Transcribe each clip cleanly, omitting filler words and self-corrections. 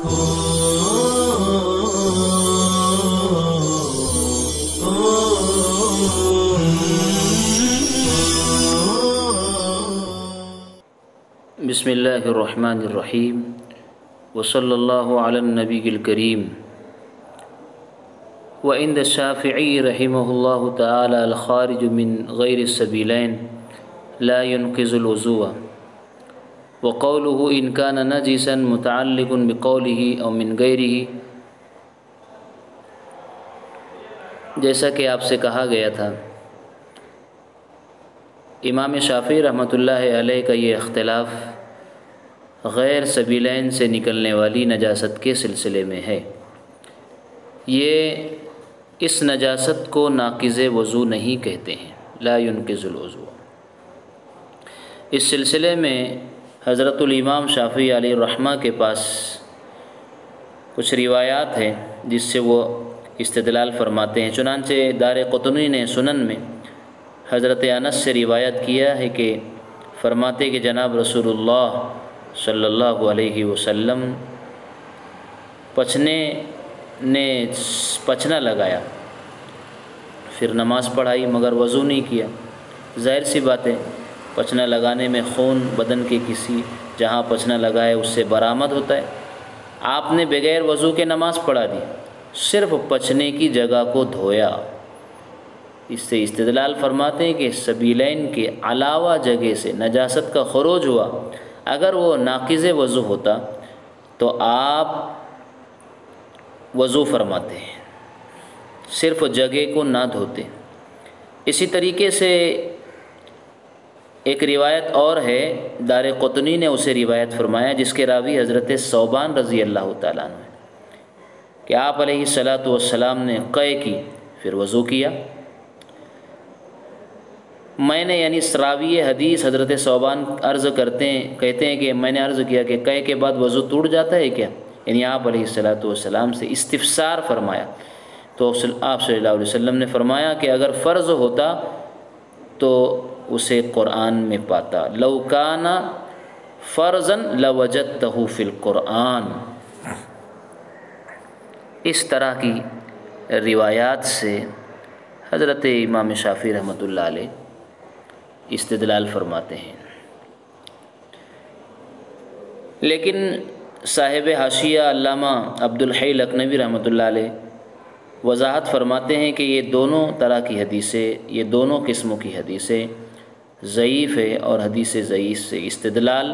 بسم اللہ الرحمن الرحیم وصلی اللہ علی النبی الکریم وعند الشافعی رحمہ اللہ تعالی الخارج من غیر السبیلین لا ينقض الوضوء وقوله ان كان نجسا متعلق بقوله او من غیره، جیسا کہ آپ سے کہا گیا تھا امام شافعی رحمۃ اللہ علیہ کا یہ اختلاف غیر سبیلین سے نکلنے والی نجاست کے سلسلے میں ہے۔ یہ اس نجاست کو ناقض وضو نہیں کہتے ہیں، لا ينقض الوضوء۔ اس سلسلے میں حضرت الامام شافعی علیہ الرحمہ کے پاس کچھ روایات ہیں جس سے وہ استدلال فرماتے ہیں۔ چنانچہ دارقطنی نے سنن میں حضرت انس سے روایت کیا ہے کہ فرماتے کہ جناب رسول اللہ صلی اللہ علیہ وسلم پچنا لگایا، پھر نماز پڑھائی مگر وضو نہیں کیا۔ ظاہر سی بات ہے، پچنا لگانے میں خون بدن کے کسی جہاں پچنا لگائے اس سے برآمد ہوتا ہے۔ آپ نے بغیر وضو کے نماز پڑھا دی، صرف پچنے کی جگہ کو دھویا۔ اس سے استدلال فرماتے ہیں کہ سبیلین کے علاوہ جگہ سے نجاست کا خروج ہوا، اگر وہ ناقض وضو ہوتا تو آپ وضو فرماتے ہیں، صرف جگہ کو نہ دھوتے۔ اسی طریقے سے ایک روایت اور ہے، دارقطنی نے اسے روایت فرمایا جس کے راوی حضرت ثوبان رضی اللہ تعالیٰ عنہ کہ آپ علیہ الصلاۃ والسلام نے قے کی پھر وضو کیا۔ میں نے یعنی راوی حدیث حضرت ثوبان کہتے ہیں کہ میں نے عرض کیا کہ قے کے بعد وضو ٹوٹ جاتا ہے کیا؟ یعنی آپ علیہ الصلاۃ والسلام سے استفسار فرمایا تو آپ صلی اللہ علیہ وسلم نے فرمایا کہ اگر فرض ہوتا تو اسے قرآن میں پاتا، لو کان فرضا لوجدتہ فی القرآن۔ اس طرح کی روایات سے حضرت امام شافعی رحمۃ اللہ علیہ استدلال فرماتے ہیں۔ لیکن صاحب حاشیہ علامہ عبدالحی لکھنوی رحمۃ اللہ علیہ وضاحت فرماتے ہیں کہ یہ دونوں طرح کی حدیثیں، یہ دونوں قسموں کی حدیثیں ضعیف ہے اور حدیث ضعیف سے استدلال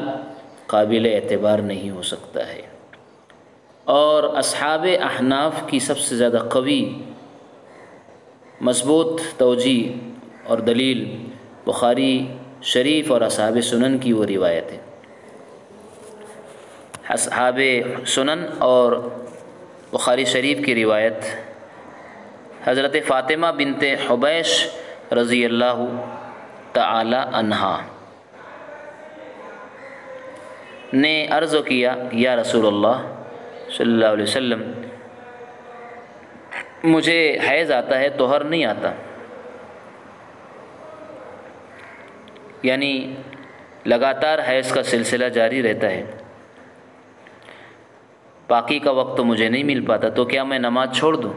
قابل اعتبار نہیں ہو سکتا ہے۔ اور اصحاب احناف کی سب سے زیادہ قوی مضبوط توجیہ اور دلیل بخاری شریف اور اصحاب سنن کی وہ روایت ہے۔ اصحاب سنن اور بخاری شریف کی روایت حضرت فاطمہ بنت حبیش رضی اللہ تعالی عنہا نے عرض کیا، یا رسول اللہ صلی اللہ علیہ وسلم، مجھے حیض آتا ہے طہر نہیں آتا، یعنی لگاتار حیض کا سلسلہ جاری رہتا ہے، باقی کا وقت تو مجھے نہیں مل پاتا، تو کیا میں نماز چھوڑ دوں؟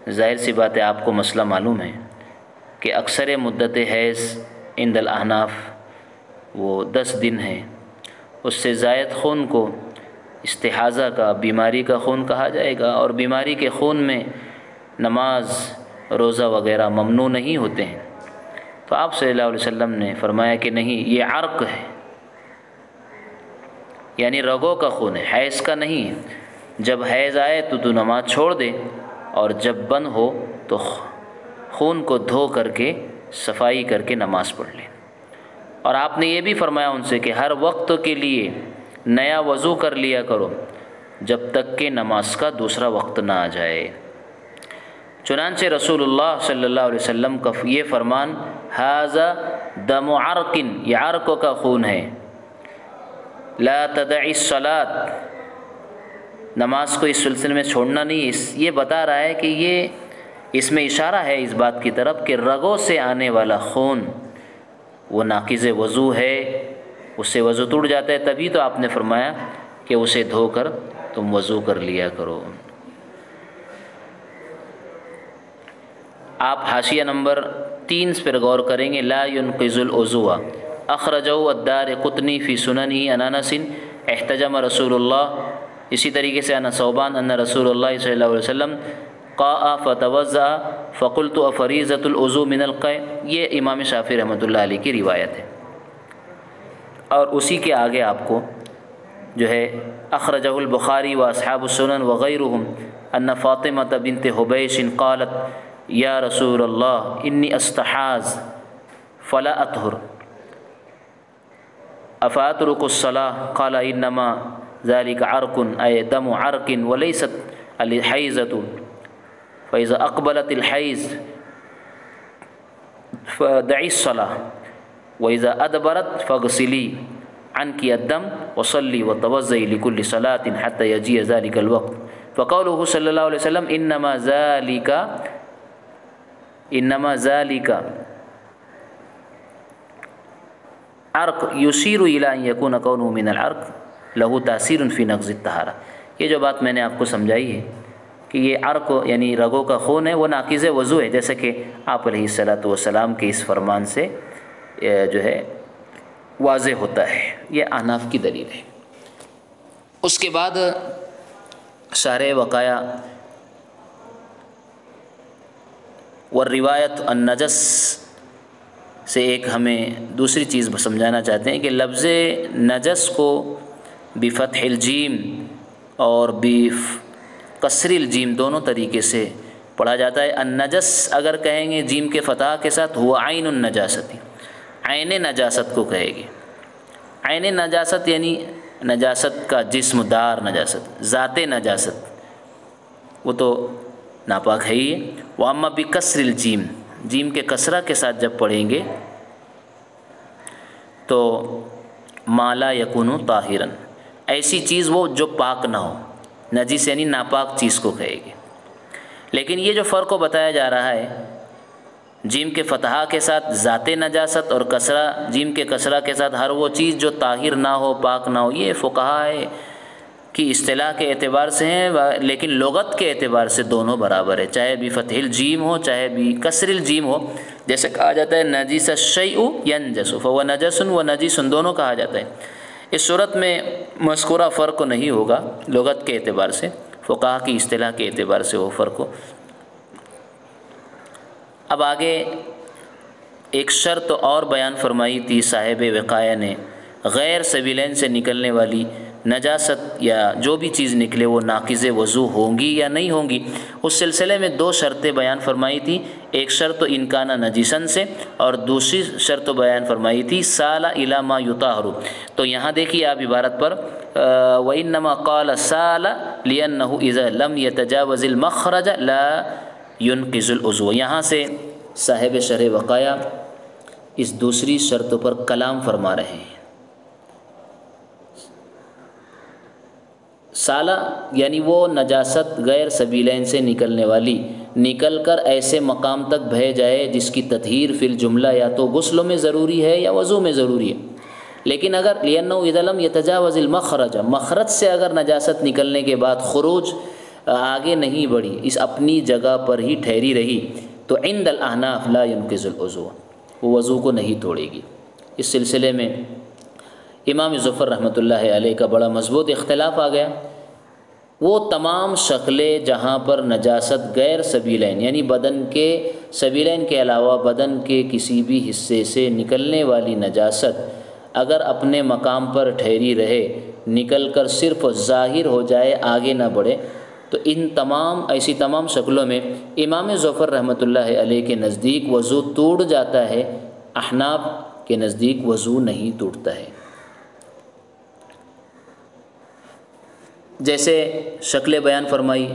ظاہر سی بات ہے آپ کو مسئلہ معلوم ہے کہ اکثر مدت حیض عند الاحناف وہ 10 دن ہے، اس سے زائد خون کو استحاضہ کا، بیماری کا خون کہا جائے گا، اور بیماری کے خون میں نماز روزہ وغیرہ ممنوع نہیں ہوتے ہیں۔ تو آپ صلی اللہ علیہ وسلم نے فرمایا کہ نہیں، یہ عرق ہے، یعنی رگوں کا خون ہے، حیض کا نہیں ہے۔ جب حیض آئے تو نماز چھوڑ دے، اور جب بند ہو تو خون کو دھو کر کے صفائی کر کے نماز پڑھ لے۔ اور آپ نے یہ بھی فرمایا ان سے کہ ہر وقت کے لیے نیا وضو کر لیا کرو جب تک کہ نماز کا دوسرا وقت نہ آ جائے۔ چنانچہ رسول اللہ صلی اللہ علیہ وسلم کا یہ فرمان، ھذا دم عرق، یہ عرق کا خون ہے، لا تدعی الصلاۃ، نماز کو اس سلسلے میں چھوڑنا نہیں۔ یہ بتا رہا ہے کہ اس میں اشارہ ہے اس بات کی طرف کہ رگوں سے آنے والا خون وہ ناقض وضو ہے، اس سے وضو ٹوٹ جاتا ہے۔ تبھی تو آپ نے فرمایا کہ اسے دھو کر تم وضو کر لیا کرو۔ آپ حاشیہ نمبر 3 پر غور کریں گے، لا ينقض الوضوء اخرجہ الدارقطنی فی سننہ عن انس احتجم رسول اللہ، اسی طریقے سے عن ثوبان ان رسول اللہ صلی اللہ علیہ وسلم قاء فتوضأ فقلت افریضۃ الوضوء من القیء، یہ امام شافعی رحمۃ اللہ علیہ کی روایت ہے۔ اور اسی کے آگے آپ کو جو ہے اخرجہ البخاری و اصحاب السنن وغیرہم ان فاطمۃ بنت حبیش قالت یا رسول اللہ انی استحاذ فلا اطہر افاترک الصلاۃ قال انما ذلك عرق اے دم عرق وليست الحیضۃ فاذا اقبلت الحیض فدعی الصلاۃ واذا ادبرت فاغسلی عنك الدم وصلی وتوضئی لكل صلاۃ حتى يجيء ذلك الوقت فقوله صلی اللہ علیہ وسلم انما ذلك عرق يشير الى ان يكون كونه من العرق له تاثیر فی نقض الطہارہ۔ یہ جو بات میں نے آپ کو سمجھائی ہے کہ یہ عرق یعنی رگوں کا خون ہے، وہ ناقض وضو ہے، جیسے کہ آپ علیہ الصلاۃ والسلام کے اس فرمان سے جو ہے واضح ہوتا ہے۔ یہ احناف کی دلیل ہے۔ اس کے بعد شارح وقایہ والروایت النجس سے ایک ہمیں دوسری چیز سمجھانا چاہتے ہیں کہ لفظ نجس کو بفتح الجیم اور بکسر الجیم دونوں طریقے سے پڑھا جاتا ہے۔ النجس اگر کہیں گے جیم کے فتح کے ساتھ ہوا عین النجاستی، عین نجاست کو کہے گی۔ عین نجاست یعنی نجاست کا جسم دار نجاست، ذات نجاست، وہ تو ناپاک ہے ہی ہے۔ واما بکسر الجیم، جیم کے کسرہ کے ساتھ جب پڑھیں گے تو ما لا یکون طاہرا، ایسی چیز وہ جو پاک نہ ہو، نجس یعنی ناپاک چیز کو کہے گی۔ لیکن یہ جو فرق کو بتایا جا رہا ہے جیم کے فتحہ کے ساتھ ذات نجاست اور کسرہ جیم کے کسرہ کے ساتھ ہر وہ چیز جو طاہر نہ ہو، پاک نہ ہو، یہ فقہاء کی اصطلاح کے اعتبار سے ہیں، لیکن لغت کے اعتبار سے دونوں برابر ہے، چاہے بھی فتح الجیم ہو چاہے بھی کسر الجیم ہو۔ جیسے کہا جاتا ہے نجس الشیء ینجس فهو نجس و نجس، دونوں کہا جاتا ہے۔ اس صورت میں مذکورہ فرق نہیں ہوگا لغت کے اعتبار سے، فقہاء کی اصطلاح کے اعتبار سے وہ فرق ہو۔ اب آگے ایک شرط اور بیان فرمائی تھی صاحب وقایہ نے، غیر سبیلین سے نکلنے والی نجاست یا جو بھی چیز نکلے وہ ناقض وضو ہوں گی یا نہیں ہوں گی۔ اس سلسلے میں 2 شرطیں بیان فرمائی تھی، ایک شرط انکان نجیسن سے اور دوسری شرط بیان فرمائی تھی سال الی ما یطہر۔ تو یہاں دیکھیے آپ عبارت پر وَإِنَّمَا قَالَ سَالَ لِأَنَّهُ إِذَا لَمْ يَتَجَاوَزِ الْمَخْرَجَ لَا يُنْقِضُ الْوُضُوء۔ یہاں سے صاحب شرح وقایہ اس دوسری شرط پر کلام فرما رہے ہیں۔ سالہ یعنی وہ نجاست غیر سبیلین سے نکلنے والی، نکل کر ایسے مقام تک بہہ جائے جس کی تطہیر فی الجملہ یا تو غسل میں ضروری ہے یا وضو میں ضروری ہے۔ لیکن اگر لِأَنَّهُ إِذَا لَمْ يَتَجَاوَزِ الْمَخْرَجَ، مخرج سے اگر نجاست نکلنے کے بعد خروج آگے نہیں بڑھی، اس اپنی جگہ پر ہی ٹھہری رہی، تو عند الاحناف لا ينقض الوضوء، وہ وضو کو نہیں توڑے گی۔ اس سلسلے میں امام ظفر رحمۃ اللہ علیہ کا بڑا مضبوط اختلاف آ گیا۔ وہ تمام شکلیں جہاں پر نجاست غیر سبیلین یعنی بدن کے سبیلین کے علاوہ بدن کے کسی بھی حصے سے نکلنے والی نجاست اگر اپنے مقام پر ٹھہری رہے، نکل کر صرف ظاہر ہو جائے، آگے نہ بڑھے، تو ان ایسی تمام شکلوں میں امام ظفر رحمۃ اللہ علیہ کے نزدیک وضو ٹوٹ جاتا ہے، احناف کے نزدیک وضو نہیں ٹوٹتا ہے۔ جیسے شکل بیان فرمائی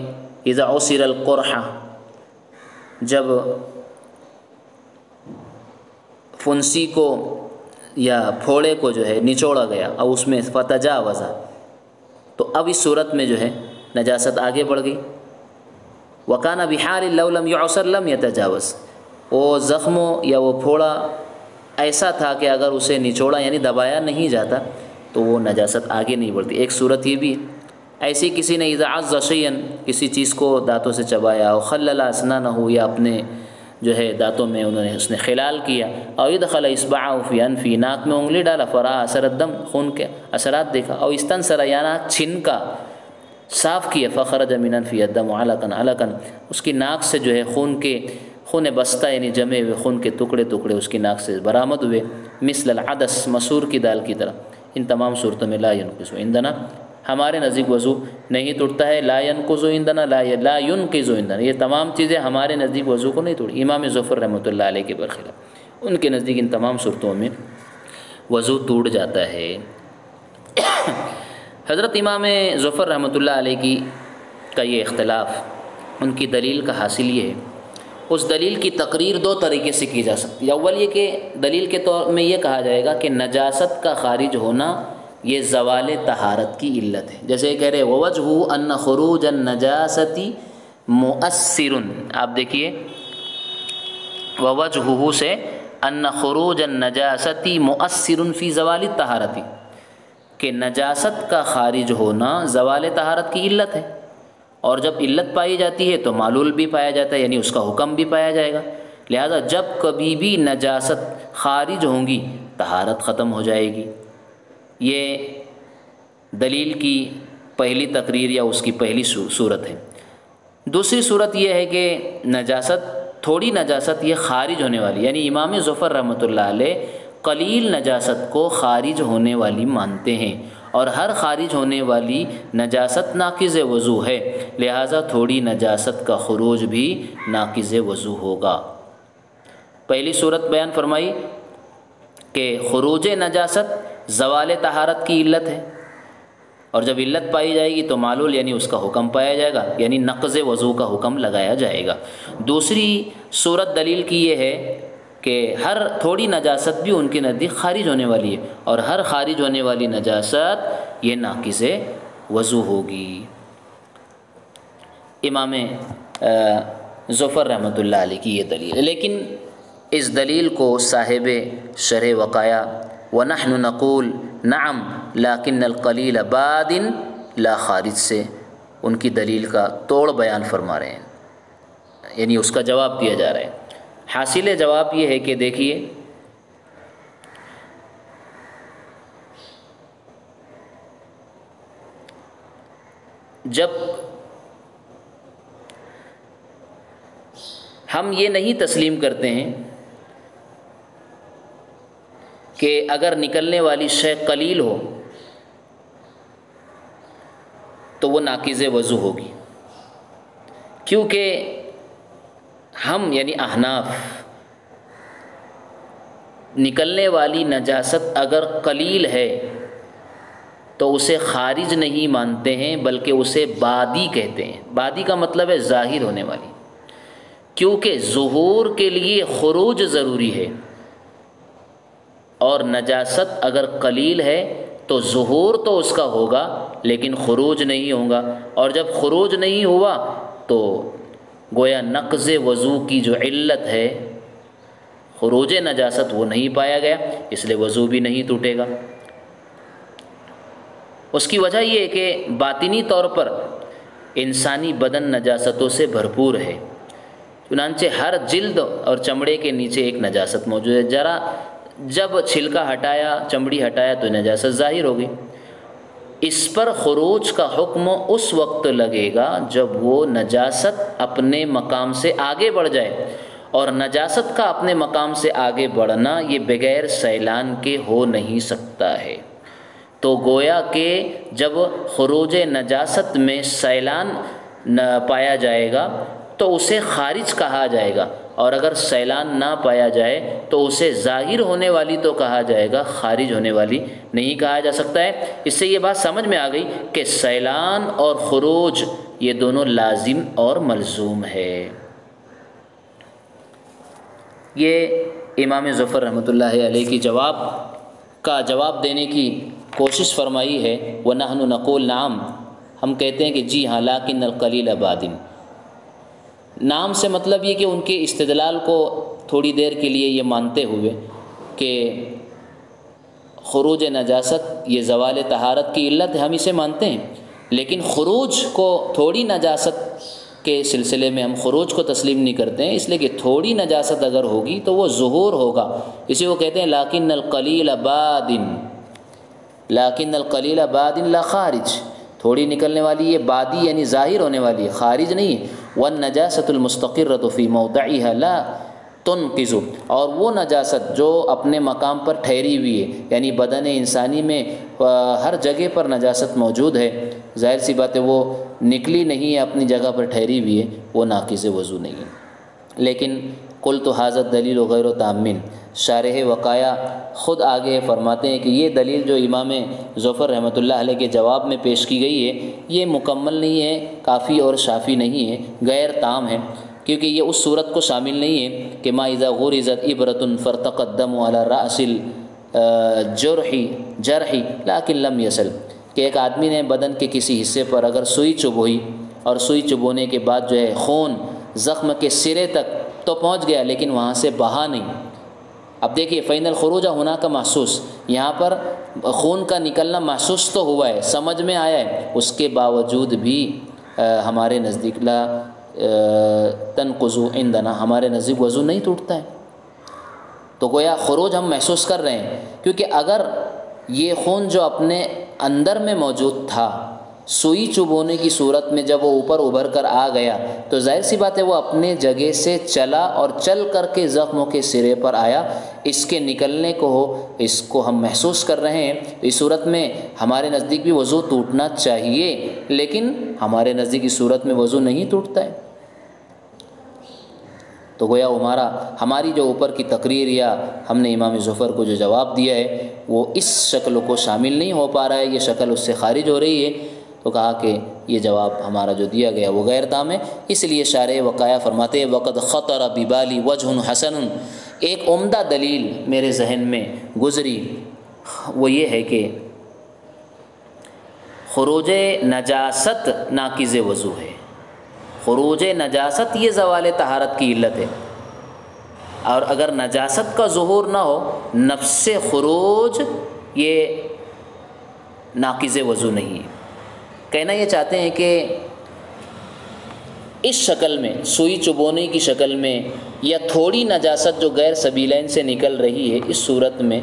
اذا عصر القرح، جب پھنسی کو یا پھوڑے کو جو ہے نچوڑا گیا اور اس میں فتجاوزا، تو اب اس صورت میں جو ہے نجاست آگے بڑھ گئی۔ وکان بحال لو لم يعصر لم يتجاوز، وہ زخموں یا وہ پھوڑا ایسا تھا کہ اگر اسے نچوڑا یعنی دبایا نہیں جاتا تو وہ نجاست آگے نہیں بڑھتی. ایک صورت یہ بھی ہے. ایسی کسی نے اذا عض شیئا کسی چیز کو دانتوں سے چبایا، او خلل اسنانہ یا اپنے جو ہے دانتوں میں اس نے خلال کیا، او ادخل اصبعہ فی انفی ناک میں انگلی ڈالا، فرآ اثر الدم خون کے اثرات دیکھا، او استنثر یا ناک چھنکا صاف کیا، فخرج من انفی الدم علقا علقا اس کی ناک سے جو ہے خون بستہ یعنی جمے ہوئے خون کے ٹکڑے ٹکڑے اس کی ناک سے برآمد ہوئے، مثل العدس مسور کی دال کی طرح. ان تمام صورتوں میں لا ينقض عندنا ہمارے نزدیک وضو نہیں ٹوٹتا ہے. لا ينقض عندنا لا ينقض عندنا یہ تمام چیزیں ہمارے نزدیک وضو کو نہیں توڑی. امام ظفر رحمۃ اللہ علیہ کے برخلاف ان کے نزدیک ان تمام صورتوں میں وضو ٹوٹ جاتا ہے. حضرت امام ظفر رحمۃ اللہ علیہ کا یہ اختلاف ان کی دلیل کا حاصل یہ ہے، اس دلیل کی تقریر دو طریقے سے کی جا سکتی ہے. اول یہ کہ دلیل کے طور میں یہ کہا جائے گا کہ نجاست کا خارج ہونا یہ زوال طہارت کی علت ہے. جیسے کہہ رہے ووجہ ان خروج النجاست مؤثر، آپ دیکھیے ووجہ سے ان خروج النجاست مؤثر فی زوال الطہارت، کہ نجاست کا خارج ہونا زوال طہارت کی علت ہے، اور جب علت پائی جاتی ہے تو معلول بھی پایا جاتا ہے، یعنی اس کا حکم بھی پایا جائے گا. لہذا جب کبھی بھی نجاست خارج ہوں گی طہارت ختم ہو جائے گی. یہ دلیل کی پہلی تقریر یا اس کی پہلی صورت ہے. دوسری صورت یہ ہے کہ تھوڑی نجاست یہ خارج ہونے والی، یعنی امام ظفر رحمۃ اللہ علیہ قلیل نجاست کو خارج ہونے والی مانتے ہیں، اور ہر خارج ہونے والی نجاست ناقض وضو ہے، لہٰذا تھوڑی نجاست کا خروج بھی ناقض وضو ہوگا. پہلی صورت بیان فرمائی کہ خروج نجاست زوال طہارت کی علت ہے، اور جب علت پائی جائے گی تو معلول یعنی اس کا حکم پایا جائے گا، یعنی نقض وضو کا حکم لگایا جائے گا. دوسری صورت دلیل کی یہ ہے کہ ہر تھوڑی نجاست بھی ان کے نزدیک خارج ہونے والی ہے، اور ہر خارج ہونے والی نجاست یہ ناقض وضو ہوگی. امام ظفر رحمۃ اللہ علیہ کی یہ دلیل ہے. لیکن اس دلیل کو صاحب شرح وقایا ونحن نقول نعم لكن القلیل باد لا خارج سے ان کی دلیل کا توڑ بیان فرما رہے ہیں، یعنی اس کا جواب دیا جا رہا ہے. حاصل جواب یہ ہے کہ دیکھیے جب ہم یہ نہیں تسلیم کرتے ہیں کہ اگر نکلنے والی شے قلیل ہو تو وہ ناقض وضو ہوگی، کیونکہ ہم یعنی احناف نکلنے والی نجاست اگر قلیل ہے تو اسے خارج نہیں مانتے ہیں بلکہ اسے بادی کہتے ہیں. بادی کا مطلب ہے ظاہر ہونے والی، کیونکہ ظہور کے لیے خروج ضروری ہے، اور نجاست اگر قلیل ہے تو ظہور تو اس کا ہوگا لیکن خروج نہیں ہوگا، اور جب خروج نہیں ہوا تو گویا نقض وضو کی جو علت ہے خروج نجاست وہ نہیں پایا گیا، اس لیے وضو بھی نہیں ٹوٹے گا. اس کی وجہ یہ ہے کہ باطنی طور پر انسانی بدن نجاستوں سے بھرپور ہے، چنانچہ ہر جلد اور چمڑے کے نیچے ایک نجاست موجود ہے. ذرا جب چھلکا ہٹایا، چمڑی ہٹایا تو نجاست ظاہر ہو گئی. اس پر خروج کا حکم اس وقت لگے گا جب وہ نجاست اپنے مقام سے آگے بڑھ جائے، اور نجاست کا اپنے مقام سے آگے بڑھنا یہ بغیر سیلان کے ہو نہیں سکتا ہے. تو گویا کہ جب خروج نجاست میں سیلان پایا جائے گا تو اسے خارج کہا جائے گا، اور اگر سیلان نہ پایا جائے تو اسے ظاہر ہونے والی تو کہا جائے گا، خارج ہونے والی نہیں کہا جا سکتا ہے. اس سے یہ بات سمجھ میں آ گئی کہ سیلان اور خروج یہ دونوں لازم اور ملزوم ہے. یہ امام ظفر رحمۃ اللہ علیہ کی جواب دینے کی کوشش فرمائی ہے. وَنَحْنُ نَقُولُ نعم، ہم کہتے ہیں کہ جی ہاں، لیکن القلیل باد. نام سے مطلب یہ کہ ان کے استدلال کو تھوڑی دیر کے لیے یہ مانتے ہوئے کہ خروج نجاست یہ زوال طہارت کی علت ہے، ہم اسے مانتے ہیں، لیکن خروج کو تھوڑی نجاست کے سلسلے میں ہم خروج کو تسلیم نہیں کرتے ہیں، اس لیے کہ تھوڑی نجاست اگر ہوگی تو وہ ظہور ہوگا، اسی کو کہتے ہیں لیکن القلیل باد لا خارج، تھوڑی نکلنے والی یہ بادی یعنی ظاہر ہونے والی ہے، خارج نہیں ہے۔ والنجاست المستقرۃ فی موضعها لا تنقض، اور وہ نجاست جو اپنے مقام پر ٹھہری ہوئی ہے، یعنی بدن انسانی میں ہر جگہ پر نجاست موجود ہے، ظاہر سی بات ہے وہ نکلی نہیں ہے، اپنی جگہ پر ٹھہری ہوئی ہے، وہ ناقض وضو نہیں ہے۔ لیکن قلت ھذا الدلیل غیر تام، شارح وقایہ خود آگے فرماتے ہیں کہ یہ دلیل جو امام ظفر رحمۃ اللہ علیہ کے جواب میں پیش کی گئی ہے یہ مکمل نہیں ہے، کافی اور شافی نہیں ہے، غیر تام ہے، کیونکہ یہ اس صورت کو شامل نہیں ہے کہ ما اذا غرزت ابرۃ فرتق الدم علی راس الجرح لكن لم يصل، کہ ایک آدمی نے بدن کے کسی حصے پر اگر سوئی چبھوئی اور سوئی چبھونے کے بعد جو ہے خون زخم کے سرے تک تو پہنچ گیا لیکن وہاں سے بہا نہیں۔ اب دیکھیے فین الخروج ہونا کا محسوس، یہاں پر خون کا نکلنا محسوس تو ہوا ہے، سمجھ میں آیا ہے، اس کے باوجود بھی ہمارے نزدیک لا تنقض عندنا، ہمارے نزدیک وضو نہیں ٹوٹتا ہے۔ تو گویا خروج ہم محسوس کر رہے ہیں، کیونکہ اگر یہ خون جو اپنے اندر میں موجود تھا سوئی چبھونے کی صورت میں جب وہ اوپر ابھر کر آ گیا تو ظاہر سی بات ہے وہ اپنے جگہ سے چلا اور چل کر کے زخموں کے سرے پر آیا، اس کے نکلنے کو اس کو ہم محسوس کر رہے ہیں، اس صورت میں ہمارے نزدیک بھی وضو ٹوٹنا چاہیے، لیکن ہمارے نزدیک اس صورت میں وضو نہیں ٹوٹتا ہے۔ تو گویا ہماری جو اوپر کی تقریر یا ہم نے امام ظفر کو جو جواب دیا ہے وہ اس شکل کو شامل نہیں ہو پا رہا ہے، یہ شکل اس سے خارج ہو رہی ہے، تو کہا کہ یہ جواب ہمارا جو دیا گیا وہ غیر تام ہے۔ اس لیے شارح وقایہ فرماتے ہیں وقد خطر ببالی وجہ حسن، ایک عمدہ دلیل میرے ذہن میں گزری، وہ یہ ہے کہ خروج نجاست ناقض وضو ہے، خروج نجاست یہ زوال طہارت کی علت ہے، اور اگر نجاست کا ظہور نہ ہو نفس خروج یہ ناقض وضو نہیں ہے۔ کہنا یہ چاہتے ہیں کہ اس شکل میں سوئی چبونے کی شکل میں یا تھوڑی نجاست جو غیر سبیلین سے نکل رہی ہے، اس صورت میں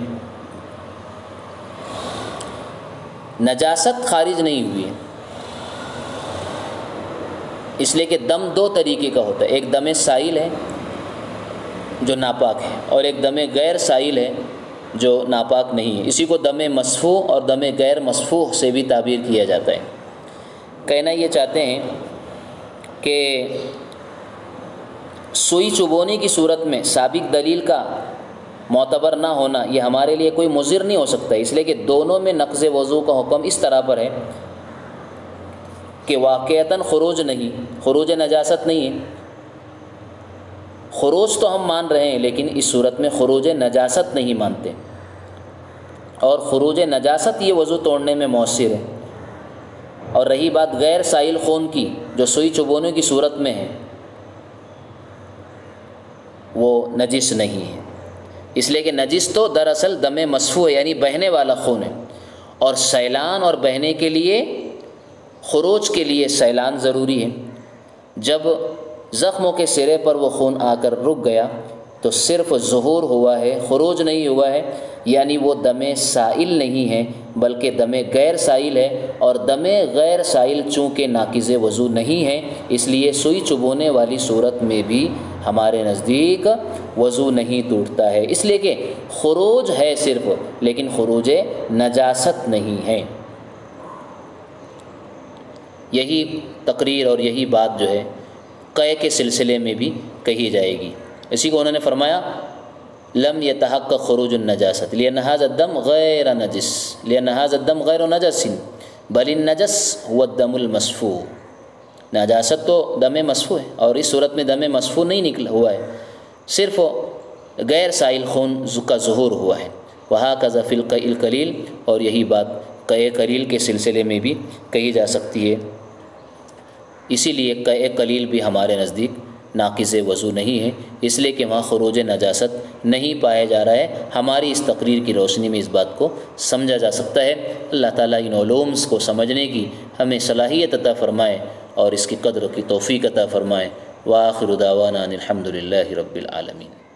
نجاست خارج نہیں ہوئی ہے، اس لیے کہ دم دو طریقے کا ہوتا ہے، ایک دم سائل ہے جو ناپاک ہے اور ایک دم غیر سائل ہے جو ناپاک نہیں ہے، اسی کو دم مسفوح اور دم غیر مسفوح سے بھی تعبیر کیا جاتا ہے۔ کہنا یہ چاہتے ہیں کہ سوئی چبونے کی صورت میں سابق دلیل کا معتبر نہ ہونا یہ ہمارے لیے کوئی مضر نہیں ہو سکتا، اس لیے کہ دونوں میں نقض وضو کا حکم اس طرح پر ہے کہ واقعتاً خروج نہیں، خروج نجاست نہیں ہے، خروج تو ہم مان رہے ہیں لیکن اس صورت میں خروج نجاست نہیں مانتے، اور خروج نجاست یہ وضو توڑنے میں مؤثر ہے۔ اور رہی بات غیر سائل خون کی جو سوئی چبونے کی صورت میں ہے وہ نجس نہیں ہے، اس لیے کہ نجس تو دراصل دم مسفوح ہے یعنی بہنے والا خون ہے، اور سیلان اور بہنے کے لیے خروج کے لیے سیلان ضروری ہے۔ جب زخموں کے سرے پر وہ خون آ کر رک گیا تو صرف ظہور ہوا ہے، خروج نہیں ہوا ہے، یعنی وہ دم سائل نہیں ہے بلکہ دم غیر سائل ہے، اور دم غیر سائل چونکہ ناقض وضو نہیں ہے اس لیے سوئی چبونے والی صورت میں بھی ہمارے نزدیک وضو نہیں ٹوٹتا ہے، اس لیے کہ خروج ہے صرف لیکن خروج نجاست نہیں ہے۔ یہی تقریر اور یہی بات جو ہے قے کے سلسلے میں بھی کہی جائے گی، اسی کو انہوں نے فرمایا لم يتحقق خروج النجاست لأن هذا الدم غير نجس لأن هذا الدم غير نجس بل النجس هو الدم المسفوح، نجاست تو دم مسفوح ہے اور اس صورت میں دم مسفوح نہیں نکلا ہوا ہے، صرف غیر سائل خون کا ظہور ہوا ہے۔ وهكذا في القيء القليل، اور یہی بات قے قلیل کے سلسلے میں بھی کہی جا سکتی ہے، اسی لیے قے قلیل بھی ہمارے نزدیک ناقض وضو نہیں ہے، اس لیے کہ وہاں خروج نجاست نہیں پایا جا رہا ہے۔ ہماری اس تقریر کی روشنی میں اس بات کو سمجھا جا سکتا ہے۔ اللہ تعالیٰ ان علومز کو سمجھنے کی ہمیں صلاحیت عطا فرمائے اور اس کی قدر کی توفیق عطا فرمائے۔ وآخر دعوانا ان الحمد للہ رب العالمین۔